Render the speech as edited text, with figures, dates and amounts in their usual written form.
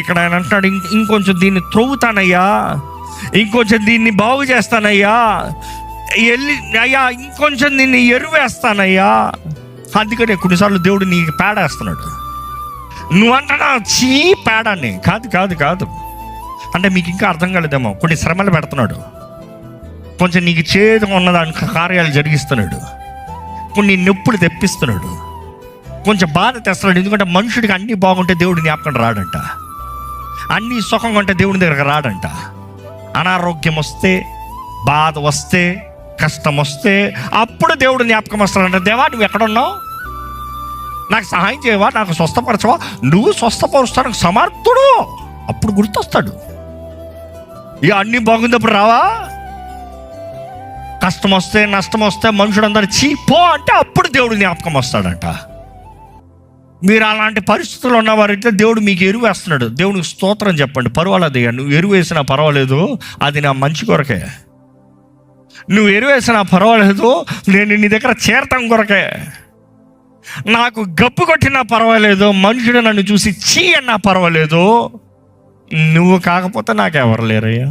ఇక్కడ ఆయన అంటున్నాడు, ఇంకొంచెం దీన్ని త్రవ్వుతానయ్యా, ఇంకొంచెం దీన్ని బాగు చేస్తానయ్యా, అయ్యా ఇంకొంచెం దీన్ని ఎరువేస్తానయ్యా. అందుకనే కొన్నిసార్లు దేవుడు నీకు పేడేస్తున్నాడు. నువ్వంటా చీ పేడాన్ని కాదు కాదు కాదు అంటే మీకు ఇంకా అర్థం కాలేదేమో. కొన్ని శ్రమలు పెడుతున్నాడు, కొంచెం నీకు చేదుగా ఉన్నదానికి కార్యాలు జరిగిస్తున్నాడు, కొన్ని నొప్పులు తెప్పిస్తున్నాడు, కొంచెం బాధ తెస్తున్నాడు. ఎందుకంటే మనుషుడికి అన్నీ బాగుంటే దేవుడు జ్ఞాపకం రాడంట, అన్నీ సుఖంగా ఉంటే దేవుడి దగ్గరకు రాడంట. అనారోగ్యం వస్తే, బాధ వస్తే, కష్టం వస్తే అప్పుడు దేవుడు జ్ఞాపకం వస్తాడంట. దేవా నువ్వు ఎక్కడున్నావు, నాకు సహాయం చేయవా, నాకు స్వస్థపరచవా, నువ్వు స్వస్థపరుస్తానికి సమర్థుడు. అప్పుడు గుర్తొస్తాడు. ఇక అన్నీ బాగుందప్పుడు రావా? కష్టం వస్తే, నష్టం వస్తే, మనుషుడు అందరూ చీపో అంటే అప్పుడు దేవుడు జ్ఞాపకం వస్తాడంట. మీరు అలాంటి పరిస్థితుల్లో ఉన్నవారైతే దేవుడు మీకు ఎరువు వేస్తున్నాడు. దేవునికి స్తోత్రం చెప్పండి. పర్వాలేదు, నువ్వు ఎరువు వేసినా పర్వాలేదు, అది నా మంచి కొరకే. నువ్వు ఎరువు వేసినా పర్వాలేదు, నేను నీ దగ్గర చేరటం కొరకే. నాకు గప్పు కొట్టినా పర్వాలేదు, మనుషుడు నన్ను చూసి చీ అన్నా పర్వాలేదు, నువ్వు కాకపోతే నాకెవరు లేరయ్యా.